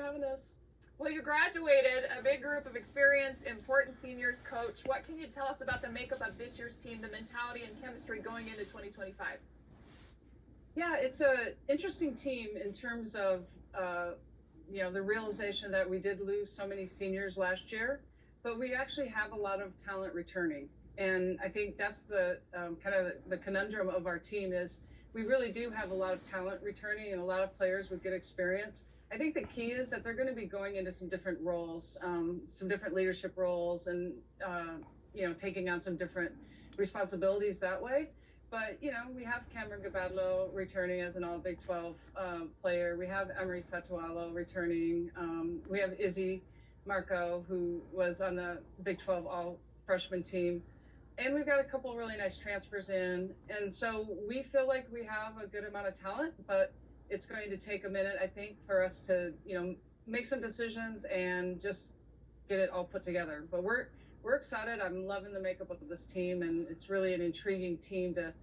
having us. Well, you graduated a big group of experienced, important seniors. Coach, what can you tell us about the makeup of this year's team, the mentality and chemistry going into 2025? Yeah, it's an interesting team in terms of, the realization that we did lose so many seniors last year, but we actually have a lot of talent returning. And I think that's the kind of the conundrum of our team is we really do have a lot of talent returning and a lot of players with good experience. I think the key is that they're going to be going into some different roles, some different leadership roles, and taking on some different responsibilities that way. But we have Cameron Gabadlo returning as an All Big 12 player. We have Emery Satualo returning. We have Izzy Marco, who was on the Big 12 All Freshman team. And we've got a couple really nice transfers in. And so we feel like we have a good amount of talent, but it's going to take a minute, I think, for us to, make some decisions and just get it all put together. But we're excited. I'm loving the makeup of this team, and it's really an intriguing team to,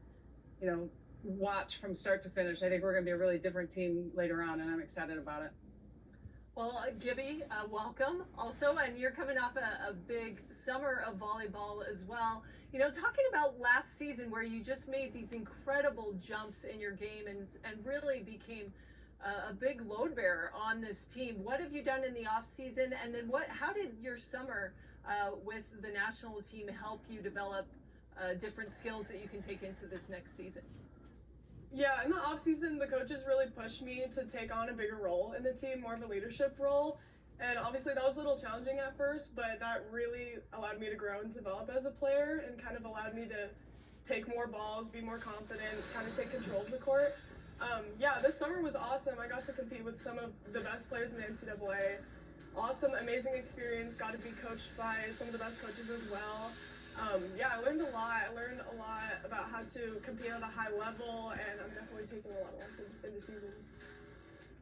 watch from start to finish. I think we're going to be a really different team later on, and I'm excited about it. Well, Gibby, welcome also, and you're coming off a big summer of volleyball as well. Talking about last season where you just made these incredible jumps in your game and really became a big load bearer on this team. What have you done in the off season, and then how did your summer with the national team help you develop different skills that you can take into this next season? Yeah, in the off season, the coaches really pushed me to take on a bigger role in the team, more of a leadership role. And obviously that was a little challenging at first, but that really allowed me to grow and develop as a player and kind of allowed me to take more balls, be more confident, kind of take control of the court. This summer was awesome. I got to compete with some of the best players in the NCAA. Awesome, amazing experience. Got to be coached by some of the best coaches as well. I learned a lot. I learned a lot about how to compete at a high level, and I'm definitely taking a lot of lessons in the season.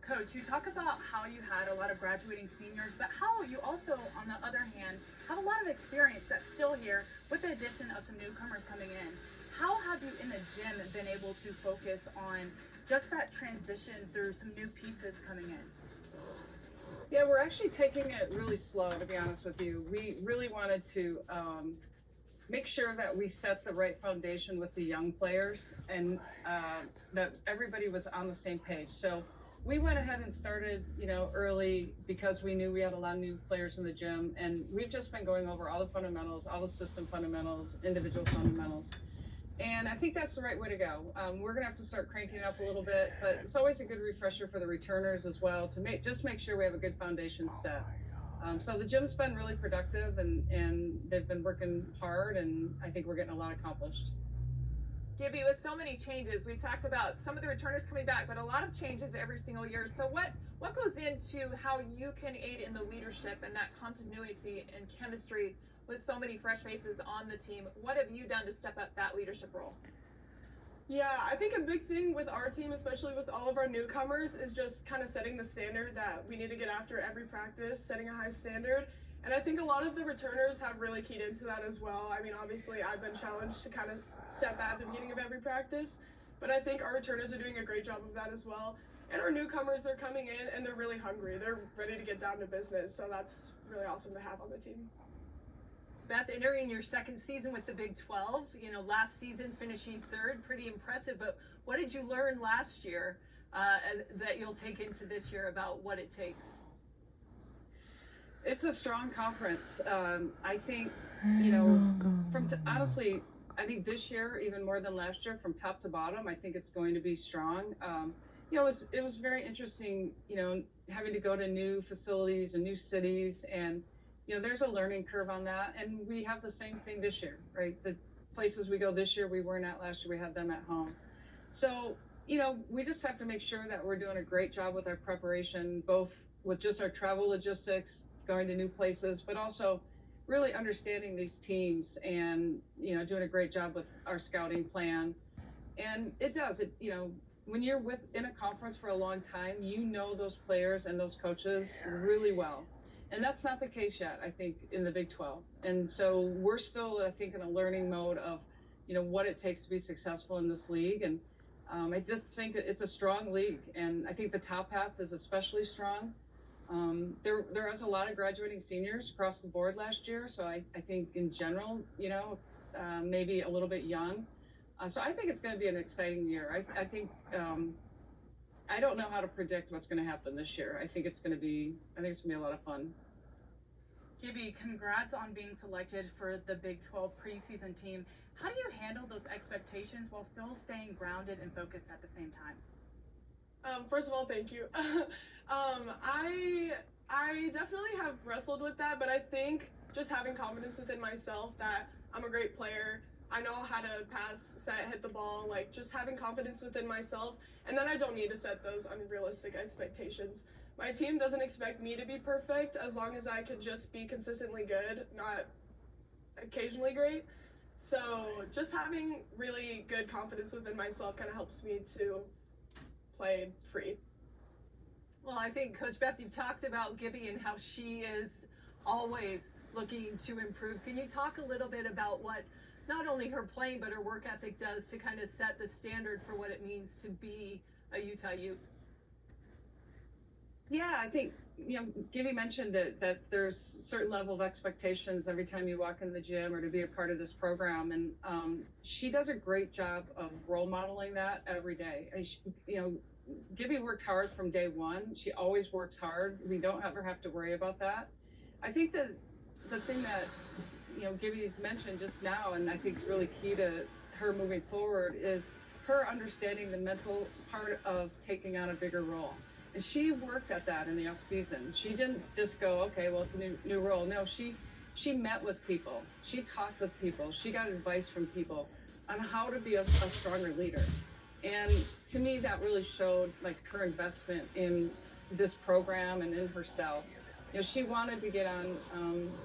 Coach, you talk about how you had a lot of graduating seniors, but how you also, on the other hand, have a lot of experience that's still here with the addition of some newcomers coming in. How have you in the gym been able to focus on just that transition through some new pieces coming in? Yeah, we're actually taking it really slow, to be honest with you. We really wanted to make sure that we set the right foundation with the young players and that everybody was on the same page. So we went ahead and started, early because we knew we had a lot of new players in the gym, and we've just been going over all the fundamentals, all the system fundamentals, individual fundamentals. And I think that's the right way to go. We're going to have to start cranking it up a little bit, but it's always a good refresher for the returners as well to make sure we have a good foundation set. So the gym's been really productive, and they've been working hard, and I think we're getting a lot accomplished. Gibby, with so many changes, we talked about some of the returners coming back, but a lot of changes every single year. So what goes into how you can aid in the leadership and that continuity and chemistry with so many fresh faces on the team? What have you done to step up that leadership role? Yeah, I think a big thing with our team, especially with all of our newcomers, is just kind of setting the standard that we need to get after every practice, setting a high standard. And I think a lot of the returners have really keyed into that as well. I mean, obviously, I've been challenged to kind of set that at the beginning of every practice, but I think our returners are doing a great job of that as well. And our newcomers are coming in and they're really hungry. They're ready to get down to business, so that's really awesome to have on the team. Beth, entering your second season with the Big 12, last season finishing third, pretty impressive, but what did you learn last year that you'll take into this year about what it takes? It's a strong conference. I think, honestly, I think this year, even more than last year, from top to bottom, I think it's going to be strong. It was very interesting, having to go to new facilities and new cities, and there's a learning curve on that, and we have the same thing this year, right? The places we go this year, we weren't at last year, we had them at home. So, we just have to make sure that we're doing a great job with our preparation, both with just our travel logistics, going to new places, but also really understanding these teams and, doing a great job with our scouting plan. And when you're in a conference for a long time, those players and those coaches really well. And that's not the case yet, I think, in the Big 12. And so we're still, I think, in a learning mode of, what it takes to be successful in this league. And I just think that it's a strong league. And I think the top half is especially strong. There was a lot of graduating seniors across the board last year, so I think in general, maybe a little bit young. So I think it's going to be an exciting year. I think I don't know how to predict what's going to happen this year. I think it's going to be a lot of fun. Gibby, congrats on being selected for the Big 12 preseason team. How do you handle those expectations while still staying grounded and focused at the same time? First of all, thank you. I definitely have wrestled with that, but I think just having confidence within myself that I'm a great player, I know how to pass, set, hit the ball, like just having confidence within myself, and then I don't need to set those unrealistic expectations. My team doesn't expect me to be perfect as long as I could just be consistently good, not occasionally great. So just having really good confidence within myself kind of helps me to play free. Well, I think, Coach Beth, you've talked about Gibby and how she is always looking to improve. Can you talk a little bit about what not only her playing but her work ethic does to kind of set the standard for what it means to be a Utah Ute? Yeah, I think, Gibby mentioned that there's a certain level of expectations every time you walk in the gym or to be a part of this program. And she does a great job of role modeling that every day. And Gibby worked hard from day one. She always works hard. We don't ever have to worry about that. I think that the thing that, Gibby's mentioned just now, and I think is really key to her moving forward, is her understanding the mental part of taking on a bigger role. And she worked at that in the off season. She didn't just go, okay, well, it's a new role. No, she met with people. She talked with people. She got advice from people on how to be a stronger leader. And to me, that really showed like her investment in this program and in herself. She wanted to get on,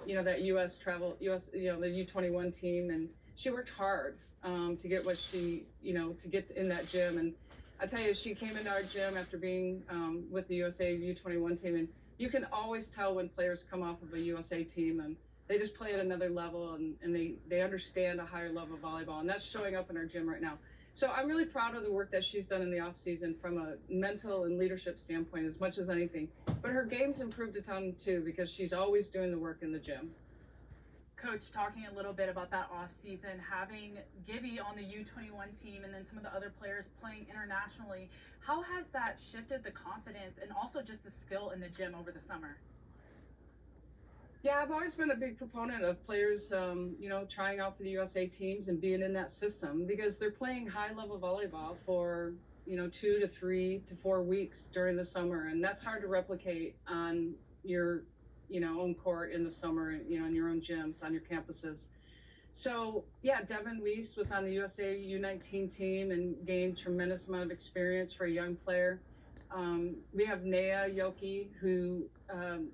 that the U21 team, and she worked hard to get what she, to get in that gym. And I tell you, she came into our gym after being with the USA U21 team, and you can always tell when players come off of a USA team and they just play at another level and they understand a higher level of volleyball, and that's showing up in our gym right now. So I'm really proud of the work that she's done in the off season from a mental and leadership standpoint as much as anything. But her game's improved a ton too because she's always doing the work in the gym. Coach, talking a little bit about that off season, having Gibby on the U21 team and then some of the other players playing internationally, how has that shifted the confidence and also just the skill in the gym over the summer? Yeah, I've always been a big proponent of players, trying out for the USA teams and being in that system because they're playing high-level volleyball for, 2 to 3 to 4 weeks during the summer, and that's hard to replicate on your, own court in the summer, in your own gyms, on your campuses. So, yeah, Devin Weiss was on the USA U19 team and gained tremendous amount of experience for a young player. We have Nea Yoki, who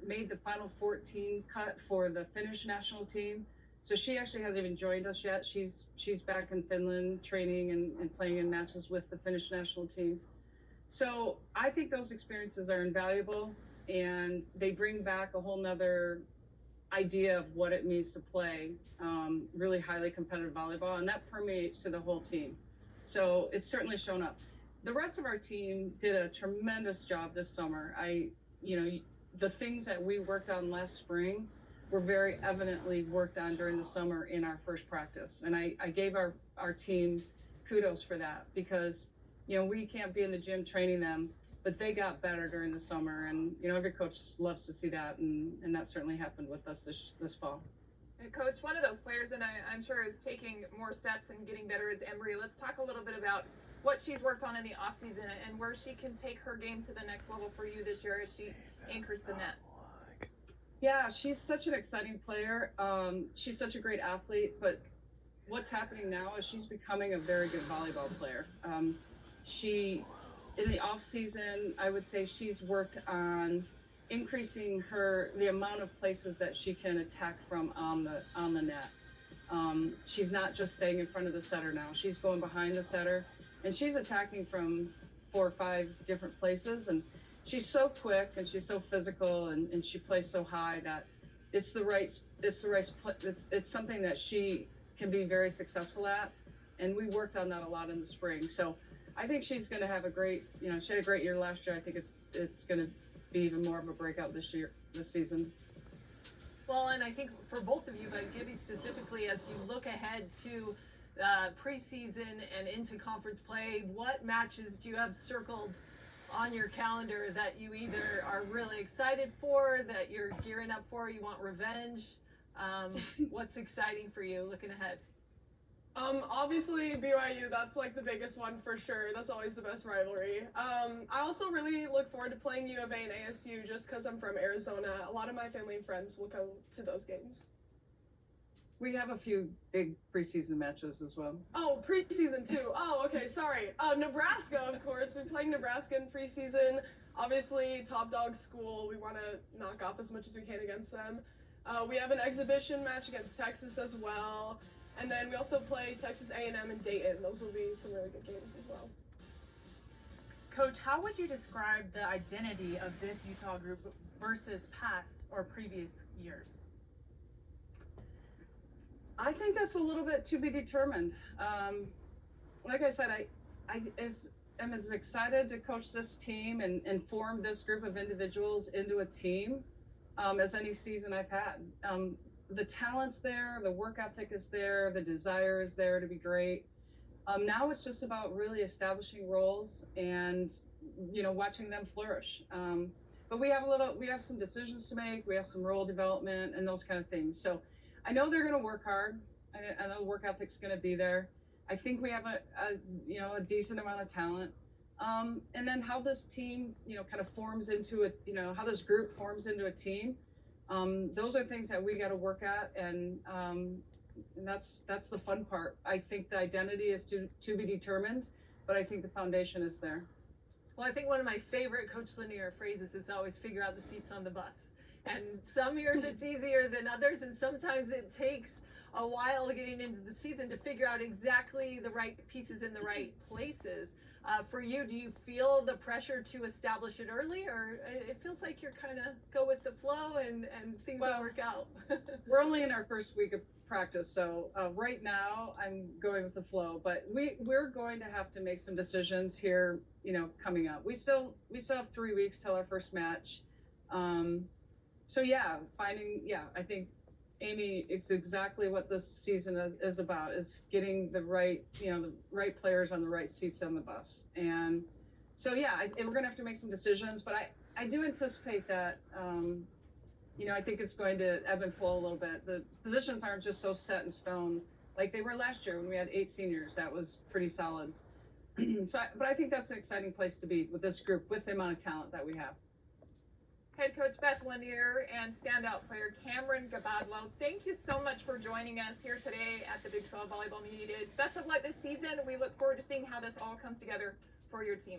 made the Final 14 cut for the Finnish national team. So she actually hasn't even joined us yet. She's back in Finland training and playing in matches with the Finnish national team. So I think those experiences are invaluable, and they bring back a whole nother idea of what it means to play really highly competitive volleyball, and that permeates to the whole team. So it's certainly shown up. The rest of our team did a tremendous job this summer. The things that we worked on last spring were very evidently worked on during the summer in our first practice. And I gave our team kudos for that because, we can't be in the gym training them, but they got better during the summer. And, every coach loves to see that. And that certainly happened with us this fall. And Coach, one of those players that I'm sure is taking more steps and getting better is Embry. Let's talk a little bit about what she's worked on in the offseason and where she can take her game to the next level for you this year as she anchors the net. Yeah, she's such an exciting player. She's such a great athlete, but what's happening now is she's becoming a very good volleyball player. In the off season, I would say she's worked on increasing the amount of places that she can attack from on the net. She's not just staying in front of the setter now. She's going behind the setter, and she's attacking from 4 or 5 different places. And she's so quick and she's so physical and she plays so high that it's something that she can be very successful at. And we worked on that a lot in the spring. So I think she's going to have she had a great year last year. I think it's going to be even more of a breakout this season. Well, and I think for both of you, but Gibby specifically, as you look ahead to preseason and into conference play, what matches do you have circled on your calendar that you either are really excited for, that you're gearing up for, you want revenge? What's exciting for you looking ahead? Obviously BYU, that's like the biggest one for sure. That's always the best rivalry. I also really look forward to playing U of A and ASU just because I'm from Arizona. A lot of my family and friends will come to those games. We have a few big preseason matches as well. Oh, preseason too. Oh, okay, sorry. Nebraska, of course. We're playing Nebraska in preseason. Obviously, top dog school. We want to knock off as much as we can against them. We have an exhibition match against Texas as well. And then we also play Texas A&M and Dayton. Those will be some really good games as well. Coach, how would you describe the identity of this Utah group versus past or previous years? I think that's a little bit to be determined. Like I said, I am as excited to coach this team and form this group of individuals into a team as any season I've had. The talent's there, the work ethic is there, the desire is there to be great. Now it's just about really establishing roles and, you know, watching them flourish. But we have some decisions to make. We have some role development and those kind of things. So I know they're going to work hard. I know work ethic's going to be there. I think we have a decent amount of talent. And then how this team, kind of forms into a, how this group forms into a team. Those are things that we got to work at, and that's the fun part. I think the identity is to be determined, but I think the foundation is there. Well, I think one of my favorite Coach Lanier phrases is always figure out the seats on the bus. And some years it's easier than others, and sometimes it takes a while getting into the season to figure out exactly the right pieces in the right places. For you, do you feel the pressure to establish it early, or it feels like you're kind of go with the flow and things will work out? We're only in our first week of practice, so right now I'm going with the flow. But we're going to have to make some decisions here, coming up. We still have 3 weeks till our first match. So I think Amy, it's exactly what this season is about, is getting the right players on the right seats on the bus. And so, we're going to have to make some decisions, but I do anticipate that, I think it's going to ebb and flow a little bit. The positions aren't just so set in stone like they were last year when we had 8 seniors. That was pretty solid. But I think that's an exciting place to be with this group, with the amount of talent that we have. Head coach Beth Lanier and standout player Cameron Gabadlo, thank you so much for joining us here today at the Big 12 Volleyball Media Days. Best of luck this season. We look forward to seeing how this all comes together for your team.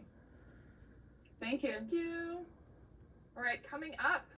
Thank you. Thank you. All right, coming up.